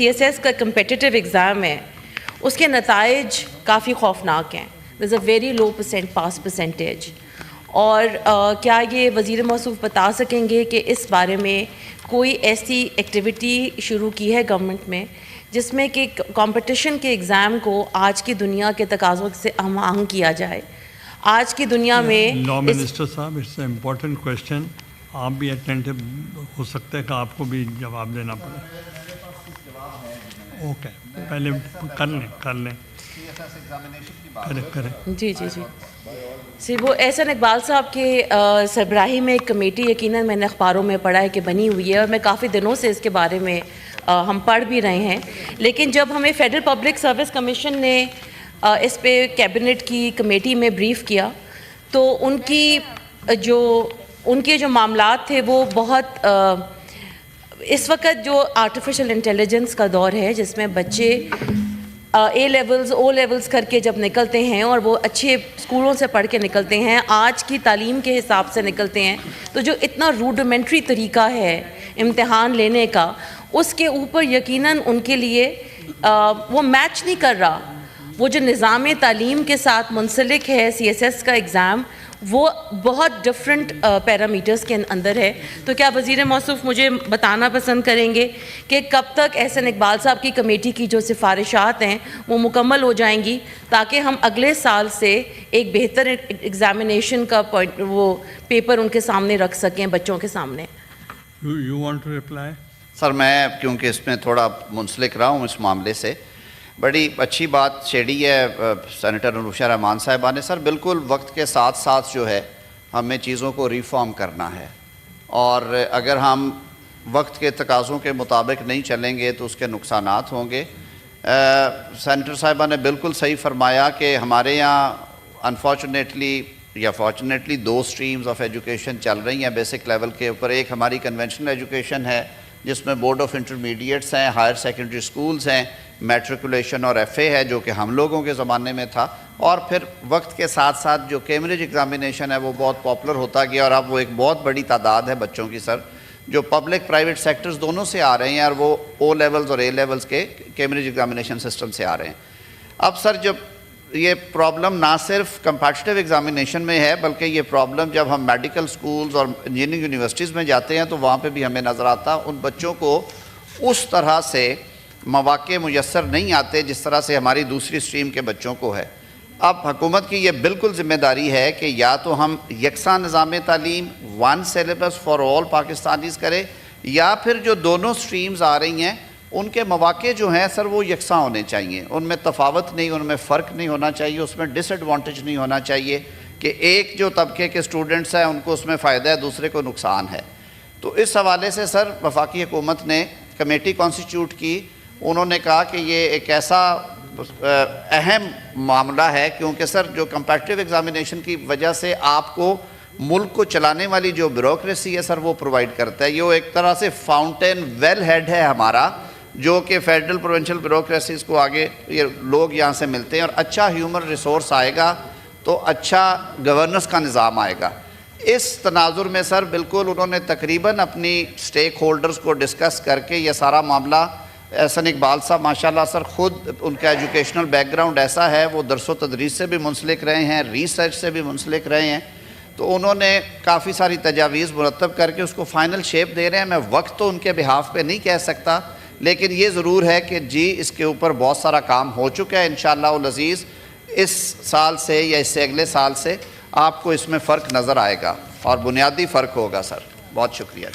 CSS کا competitive exam ہے اس کے نتائج کافی خوفناک ہیں. There's a very low pass percentage. اور کیا یہ وزیر موصوف بتا سکیں گے کہ اس بارے میں کوئی ایسی ایکٹیویٹی شروع کی ہے گورنمنٹ میں جس میں کہ کمپٹیشن کے ایگزام کو آج کی دنیا کے تقاضوں سے ہم آہنگ کیا جائے؟ آج کی دنیا میں لا منسٹر صاحب، اٹس اے امپورٹنٹ کویشچن. آپ بھی اٹینٹو ہو سکتے ہیں کہ آپ کو بھی جواب دینا پڑے. اوکے، پہلے کر لیں. جی وہ احسن اقبال صاحب کے سربراہی میں ایک کمیٹی یقیناً میں نے اخباروں میں پڑھا ہے کہ بنی ہوئی ہے، اور میں کافی دنوں سے اس کے بارے میں ہم پڑھ بھی رہے ہیں. لیکن جب ہمیں فیڈرل پبلک سروس کمیشن نے اس پہ کیبنٹ کی کمیٹی میں بریف کیا تو ان کے جو معاملات تھے وہ بہت اس وقت جو آرٹیفیشل انٹیلیجنس کا دور ہے جس میں بچے اے لیولز او لیولز کر کے جب نکلتے ہیں اور وہ اچھے اسکولوں سے پڑھ کے نکلتے ہیں، آج کی تعلیم کے حساب سے نکلتے ہیں، تو جو اتنا روڈیمنٹری طریقہ ہے امتحان لینے کا، اس کے اوپر یقیناً ان کے لیے وہ میچ نہیں کر رہا. وہ جو نظام تعلیم کے ساتھ منسلک ہے CSS کا ایگزام، وہ بہت ڈفرینٹ پیرامیٹرز کے اندر ہے. تو کیا وزیر موصوف مجھے بتانا پسند کریں گے کہ کب تک احسن اقبال صاحب کی کمیٹی کی جو سفارشات ہیں وہ مکمل ہو جائیں گی تاکہ ہم اگلے سال سے ایک بہتر ایگزامینیشن کا وہ پیپر ان کے سامنے رکھ سکیں بچوں کے سامنے؟ You want to reply? سر میں کیونکہ اس میں تھوڑا منسلک رہا ہوں اس معاملے سے، بڑی اچھی بات چھیڑی ہے سینیٹر انوشا رحمان صاحبہ نے. سر بالکل وقت کے ساتھ ساتھ جو ہے ہمیں چیزوں کو ریفارم کرنا ہے، اور اگر ہم وقت کے تقاضوں کے مطابق نہیں چلیں گے تو اس کے نقصانات ہوں گے. سینیٹر صاحبہ نے بالکل صحیح فرمایا کہ ہمارے یہاں انفارچونیٹلی یا فارچونیٹلی 2 اسٹریمز آف ایجوکیشن چل رہی ہیں بیسک لیول کے اوپر. ایک ہماری کنونشنل ایجوکیشن ہے جس میں بورڈ آف انٹرمیڈیٹس ہیں، ہائر سیکنڈری سکولز ہیں، میٹریکولیشن اور FA ہے جو کہ ہم لوگوں کے زمانے میں تھا، اور پھر وقت کے ساتھ ساتھ جو کیمبرج ایگزامینیشن ہے وہ بہت پاپولر ہوتا گیا، اور اب وہ ایک بہت بڑی تعداد ہے بچوں کی سر جو پبلک پرائیویٹ سیکٹرز دونوں سے آ رہے ہیں، اور وہ O لیولز اور A لیولز کے کیمبرج ایگزامینیشن سسٹم سے آ رہے ہیں. اب سر جب یہ پرابلم نہ صرف کمپیٹیٹیو ایگزامینیشن میں ہے بلکہ یہ پرابلم جب ہم میڈیکل سکولز اور انجینئرنگ یونیورسٹیز میں جاتے ہیں تو وہاں پہ بھی ہمیں نظر آتا ان بچوں کو اس طرح سے مواقع میسر نہیں آتے جس طرح سے ہماری دوسری اسٹریم کے بچوں کو ہے. اب حکومت کی یہ بالکل ذمہ داری ہے کہ یا تو ہم یکساں نظام تعلیم 1 سیلیبس فار آل پاکستانیز کرے، یا پھر جو دونوں اسٹریمز آ رہی ہیں ان کے مواقع جو ہیں سر وہ یکساں ہونے چاہیے، ان میں تفاوت نہیں، ان میں فرق نہیں ہونا چاہیے، اس میں ڈس ایڈوانٹیج نہیں ہونا چاہیے کہ ایک جو طبقے کے اسٹوڈنٹس ہیں ان کو اس میں فائدہ ہے، دوسرے کو نقصان ہے. تو اس حوالے سے سر وفاقی حکومت نے کمیٹی کانسٹیٹیوٹ کی. انہوں نے کہا کہ یہ ایک ایسا اہم معاملہ ہے کیونکہ سر جو کمپیٹیٹیو ایگزامینیشن کی وجہ سے آپ کو ملک کو چلانے والی جو بیوروکریسی ہے سر وہ پرووائڈ کرتا ہے. یہ ایک طرح سے فاؤنٹین ویل ہیڈ ہے ہمارا، جو کہ فیڈرل پروونشل بیوروکریسیز کو آگے یہ لوگ یہاں سے ملتے ہیں، اور اچھا ہیومن ریسورس آئے گا تو اچھا گورننس کا نظام آئے گا. اس تناظر میں سر بالکل انہوں نے تقریباً اپنی سٹیک ہولڈرز کو ڈسکس کر کے یہ سارا معاملہ، احسن اقبال صاحب ماشاءاللہ سر خود ان کا ایجوکیشنل بیک گراؤنڈ ایسا ہے، وہ درس و تدریس سے بھی منسلک رہے ہیں، ریسرچ سے بھی منسلک رہے ہیں، تو انہوں نے کافی ساری تجاویز مرتب کر کے اس کو فائنل شیپ دے رہے ہیں. میں وقت تو ان کے بہاف پہ نہیں کہہ سکتا، لیکن یہ ضرور ہے کہ جی اس کے اوپر بہت سارا کام ہو چکا ہے. انشاءاللہ العزیز اس سال سے یا اس سے اگلے سال سے آپ کو اس میں فرق نظر آئے گا، اور بنیادی فرق ہوگا سر. بہت شکریہ.